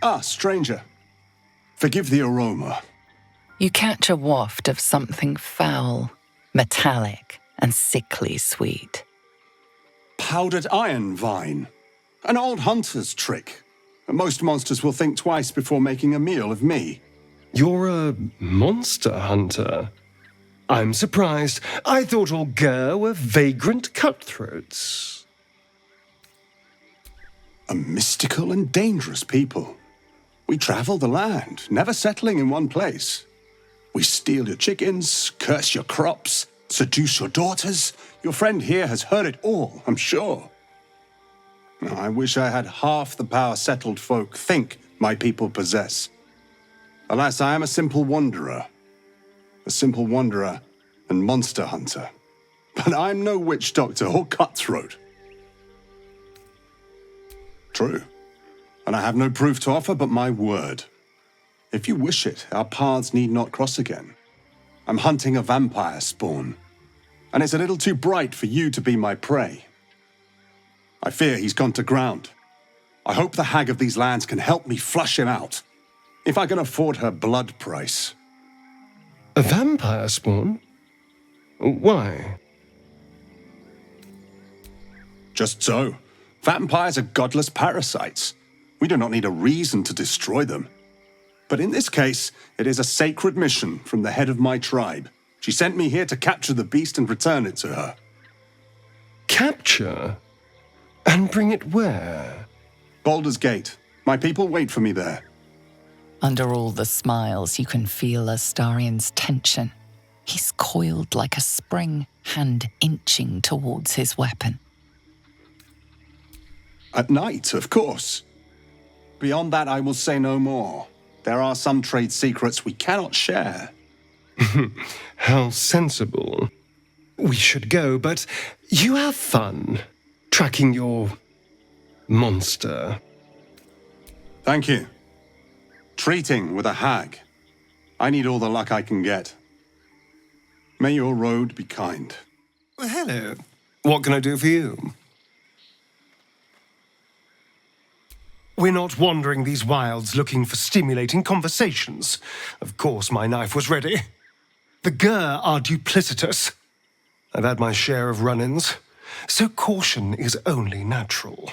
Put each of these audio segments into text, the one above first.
Ah, stranger. Forgive the aroma. You catch a waft of something foul, metallic, and sickly sweet. Powdered iron vine. An old hunter's trick. Most monsters will think twice before making a meal of me. You're a monster hunter? I'm surprised. I thought all Ger were vagrant cutthroats. A mystical and dangerous people. We travel the land, never settling in one place. We steal your chickens, curse your crops, seduce your daughters. Your friend here has heard it all, I'm sure. I wish I had half the power settled folk think my people possess. Alas, I am a simple wanderer. A simple wanderer and monster hunter. But I'm no witch doctor or cutthroat. True. And I have no proof to offer but my word. If you wish it, our paths need not cross again. I'm hunting a vampire spawn, and it's a little too bright for you to be my prey. I fear he's gone to ground. I hope the hag of these lands can help me flush him out, if I can afford her blood price. A vampire spawn? Why? Just so. Vampires are godless parasites. We do not need a reason to destroy them. But in this case, it is a sacred mission from the head of my tribe. She sent me here to capture the beast and return it to her. Capture? And bring it where? Baldur's Gate. My people wait for me there. Under all the smiles, you can feel Astarion's tension. He's coiled like a spring, hand inching towards his weapon. At night, of course. Beyond that, I will say no more. There are some trade secrets we cannot share. How sensible. We should go, but you have fun tracking your monster. Thank you. Treating with a hag. I need all the luck I can get. May your road be kind. Well, hello. What can I do for you? We're not wandering these wilds looking for stimulating conversations. Of course my knife was ready. The Ger are duplicitous. I've had my share of run-ins, so caution is only natural.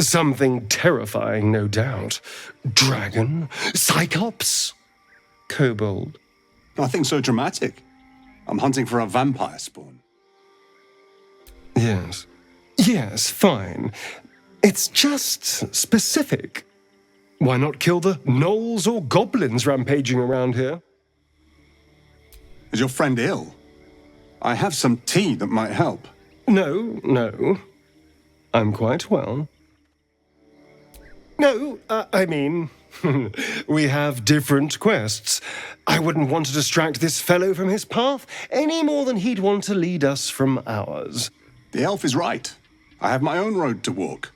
Something terrifying, no doubt. Dragon? Cyclops? Kobold? Nothing so dramatic. I'm hunting for a vampire spawn. Yes, fine. It's just specific. Why not kill the gnolls or goblins rampaging around here? Is your friend ill? I have some tea that might help. No. I'm quite well. No, I mean, we have different quests. I wouldn't want to distract this fellow from his path any more than he'd want to lead us from ours. The elf is right. I have my own road to walk.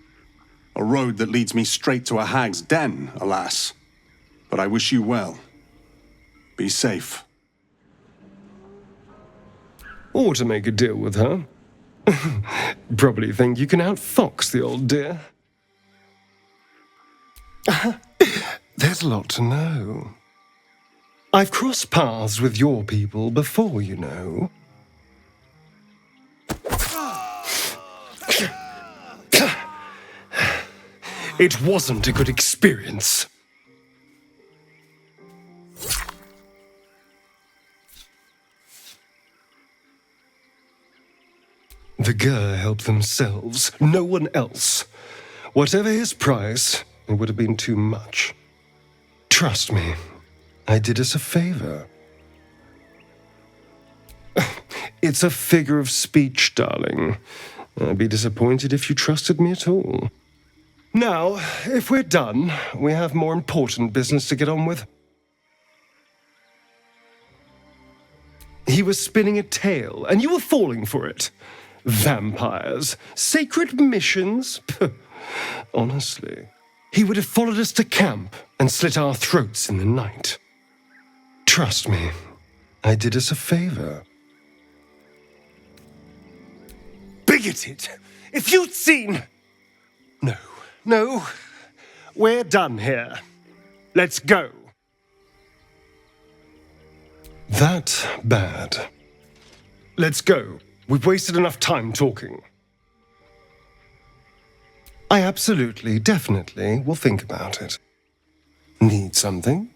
A road that leads me straight to a hag's den, alas. But I wish you well. Be safe. Or to make a deal with her. Probably think you can outfox the old dear. There's a lot to know. I've crossed paths with your people before, you know. It wasn't a good experience. The Ger help themselves, no one else. Whatever his price, it would have been too much. Trust me, I did us a favor. It's a figure of speech, darling. I'd be disappointed if you trusted me at all. Now, if we're done, we have more important business to get on with. He was spinning a tale, and you were falling for it. Vampires, sacred missions. Honestly, he would have followed us to camp and slit our throats in the night. Trust me, I did us a favor. Bigoted! If you'd seen... No. we're done here. Let's go. That bad. Let's go. We've wasted enough time talking. I absolutely, definitely will think about it. Need something?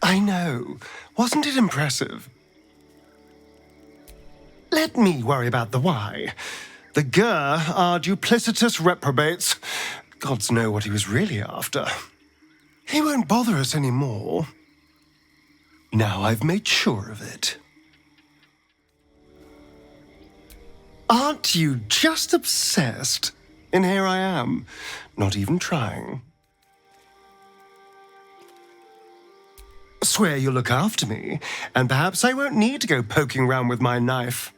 I know. Wasn't it impressive? Let me worry about the why. The Gur are duplicitous reprobates. Gods know what he was really after. He won't bother us anymore. Now I've made sure of it. Aren't you just obsessed? And here I am, not even trying. Swear you'll look after me, and perhaps I won't need to go poking round with my knife.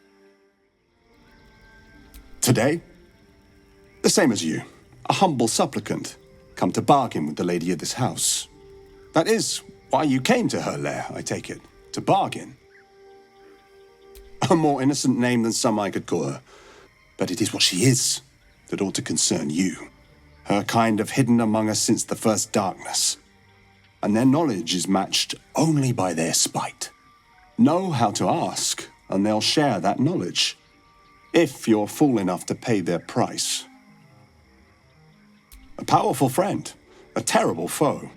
Today? The same as you. A humble supplicant, come to bargain with the lady of this house. That is why you came to her lair, I take it. To bargain. A more innocent name than some I could call her. But it is what she is that ought to concern you. Her kind have hidden among us since the first darkness. And their knowledge is matched only by their spite. Know how to ask, and they'll share that knowledge. If you're fool enough to pay their price. A powerful friend, a terrible foe.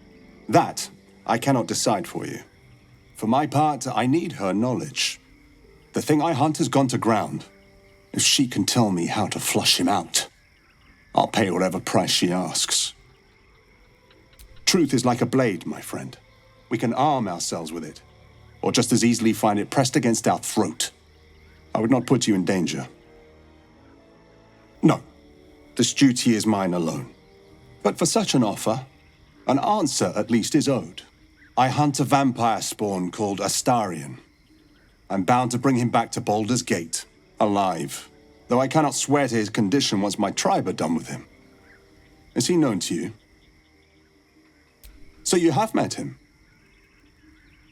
That I cannot decide for you. For my part, I need her knowledge. The thing I hunt has gone to ground. If she can tell me how to flush him out, I'll pay whatever price she asks. Truth is like a blade, my friend. We can arm ourselves with it, or just as easily find it pressed against our throat. I would not put you in danger. No, this duty is mine alone. But for such an offer, an answer at least is owed. I hunt a vampire spawn called Astarion. I'm bound to bring him back to Baldur's Gate, alive, though I cannot swear to his condition once my tribe are done with him. Is he known to you? So you have met him?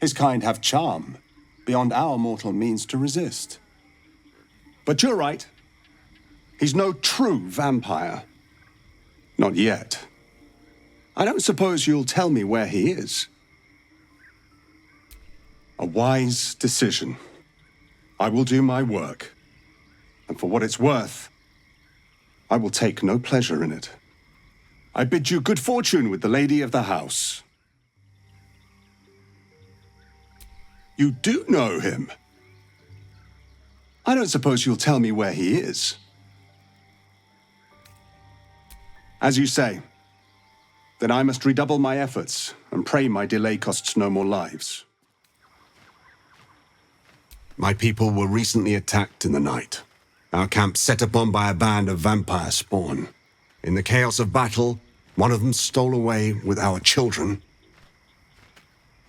His kind have charm, beyond our mortal means to resist. But you're right. He's no true vampire. Not yet. I don't suppose you'll tell me where he is. A wise decision. I will do my work. And for what it's worth, I will take no pleasure in it. I bid you good fortune with the lady of the house. You do know him? I don't suppose you'll tell me where he is. As you say, then I must redouble my efforts and pray my delay costs no more lives. My people were recently attacked in the night. Our camp set upon by a band of vampire spawn. In the chaos of battle, one of them stole away with our children.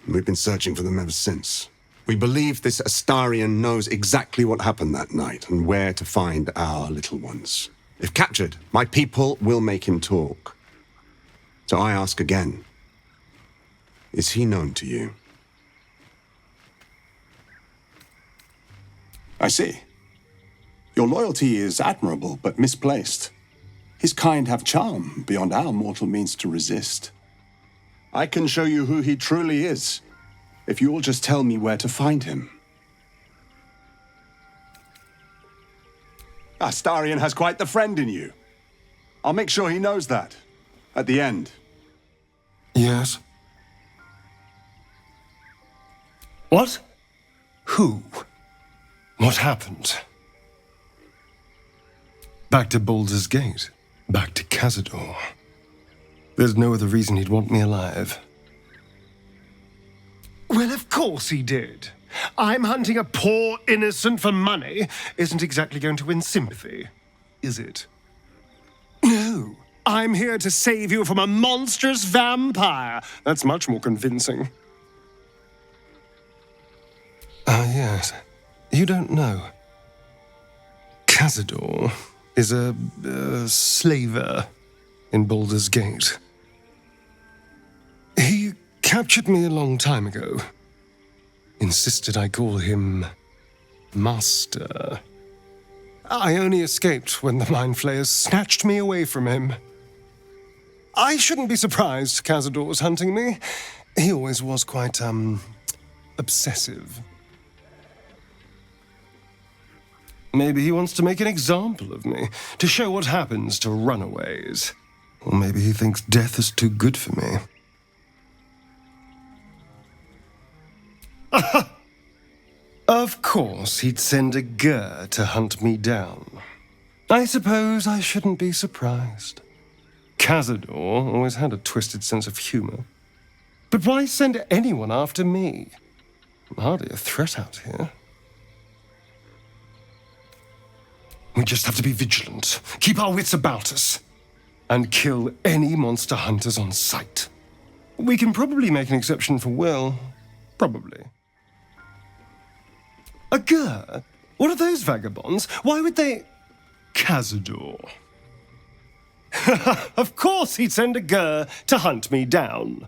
We've been searching for them ever since. We believe this Astarion knows exactly what happened that night and where to find our little ones. If captured, my people will make him talk. So I ask again, is he known to you? I see. Your loyalty is admirable, but misplaced. His kind have charm beyond our mortal means to resist. I can show you who he truly is, if you will just tell me where to find him. Astarion has quite the friend in you. I'll make sure he knows that, at the end. Yes? What? Who? What happened? Back to Baldur's Gate. Back to Cazador. There's no other reason he'd want me alive. Well, of course he did. I'm hunting a poor innocent for money isn't exactly going to win sympathy, is it? No, I'm here to save you from a monstrous vampire. That's much more convincing. Ah, yes. You don't know. Cazador is a slaver in Baldur's Gate. He captured me a long time ago. Insisted I call him Master. I only escaped when the Mind Flayers snatched me away from him. I shouldn't be surprised Cazador's hunting me. He always was quite, obsessive. Maybe he wants to make an example of me, to show what happens to runaways. Or maybe he thinks death is too good for me. Of course, he'd send a Gur to hunt me down. I suppose I shouldn't be surprised. Cazador always had a twisted sense of humor. But why send anyone after me? I'm hardly a threat out here. We just have to be vigilant, keep our wits about us, and kill any monster hunters on sight. We can probably make an exception for Will. Probably. A Gur? What are those vagabonds? Why would they... Cazador. Of course he'd send a Gur to hunt me down.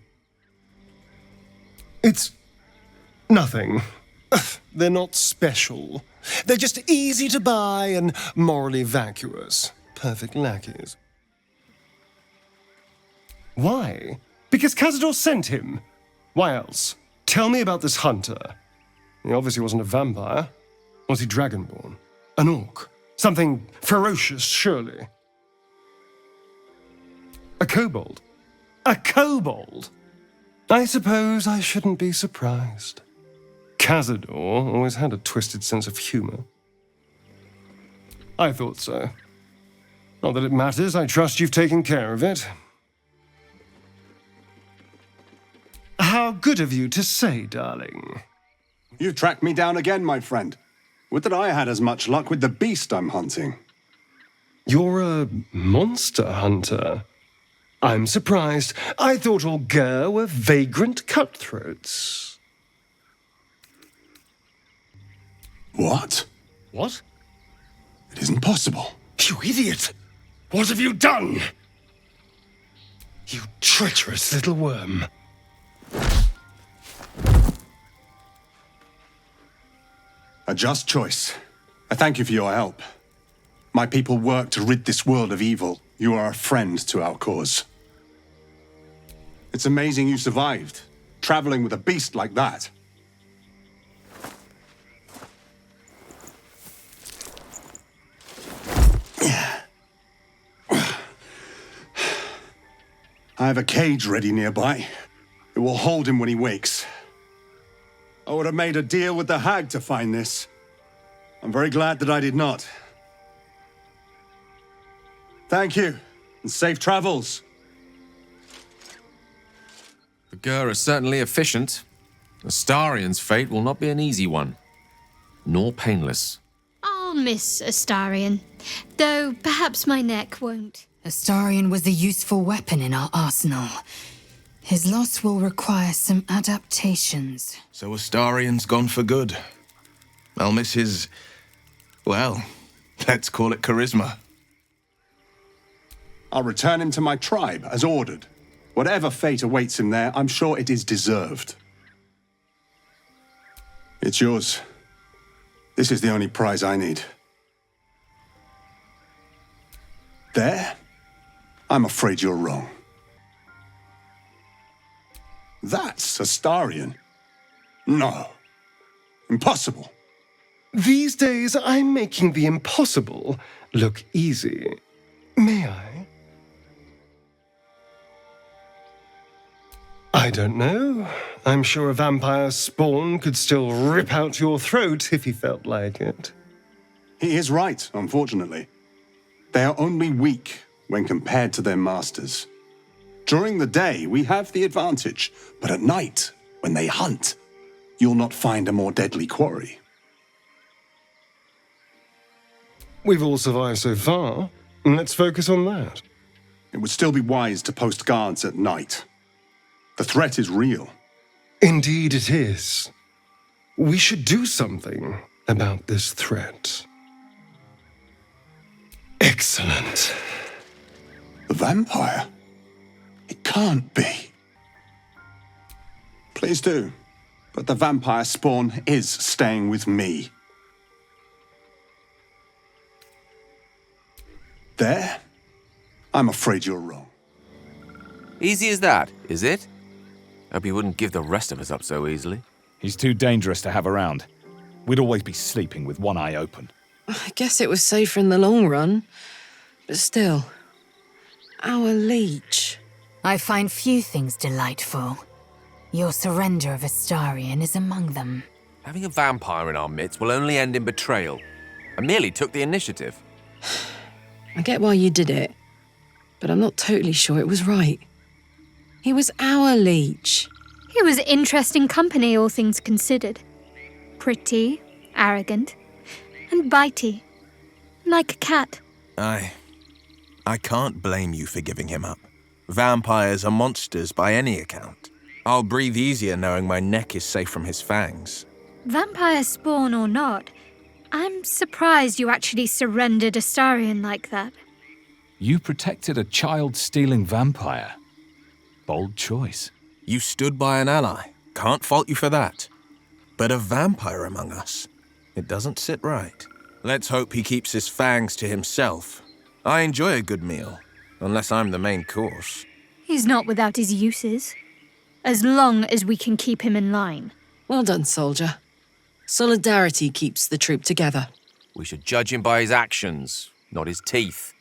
It's... nothing. They're not special. They're just easy to buy and morally vacuous. Perfect lackeys. Why? Because Cazador sent him. Why else? Tell me about this hunter. He obviously wasn't a vampire. Was he dragonborn? An orc? Something ferocious, surely. A kobold? A kobold? I suppose I shouldn't be surprised. Cazador always had a twisted sense of humor. I thought so. Not that it matters, I trust you've taken care of it. How good of you to say, darling. You've tracked me down again, my friend. Would that I had as much luck with the beast I'm hunting. You're a monster hunter. I'm surprised. I thought all Gur were vagrant cutthroats. What? What? It isn't possible. You idiot! What have you done? You treacherous little worm. A just choice. I thank you for your help. My people work to rid this world of evil. You are a friend to our cause. It's amazing you survived, traveling with a beast like that. I have a cage ready nearby. It will hold him when he wakes. I would have made a deal with the hag to find this. I'm very glad that I did not. Thank you, and safe travels. The Gur are certainly efficient. Astarion's fate will not be an easy one, nor painless. I'll miss Astarion, though perhaps my neck won't. Astarion was a useful weapon in our arsenal. His loss will require some adaptations. So Astarion's gone for good. I'll miss his... well, let's call it charisma. I'll return him to my tribe, as ordered. Whatever fate awaits him there, I'm sure it is deserved. It's yours. This is the only prize I need. There? I'm afraid you're wrong. That's Astarion. No. Impossible. These days, I'm making the impossible look easy. May I? I don't know. I'm sure a vampire's spawn could still rip out your throat if he felt like it. He is right, unfortunately. They are only weak when compared to their masters. During the day, we have the advantage, but at night, when they hunt, you'll not find a more deadly quarry. We've all survived so far. Let's focus on that. It would still be wise to post guards at night. The threat is real. Indeed it is. We should do something about this threat. Excellent. The vampire? It can't be. Please do. But the vampire spawn is staying with me. There? I'm afraid you're wrong. Easy as that, is it? Hope he wouldn't give the rest of us up so easily. He's too dangerous to have around. We'd always be sleeping with one eye open. I guess it was safer in the long run. But still, our leech. I find few things delightful. Your surrender of Astarion is among them. Having a vampire in our midst will only end in betrayal. I merely took the initiative. I get why you did it, but I'm not totally sure it was right. He was our leech. He was interesting company, all things considered. Pretty, arrogant, and bitey. Like a cat. I can't blame you for giving him up. Vampires are monsters by any account. I'll breathe easier knowing my neck is safe from his fangs. Vampire spawn or not, I'm surprised you actually surrendered Astarion like that. You protected a child-stealing vampire. Bold choice. You stood by an ally. Can't fault you for that. But a vampire among us, it doesn't sit right. Let's hope he keeps his fangs to himself. I enjoy a good meal, unless I'm the main course. He's not without his uses. As long as we can keep him in line. Well done, soldier. Solidarity keeps the troop together. We should judge him by his actions, not his teeth.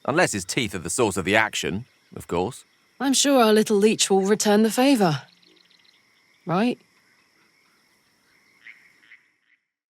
Unless his teeth are the source of the action, of course. I'm sure our little leech will return the favour. Right?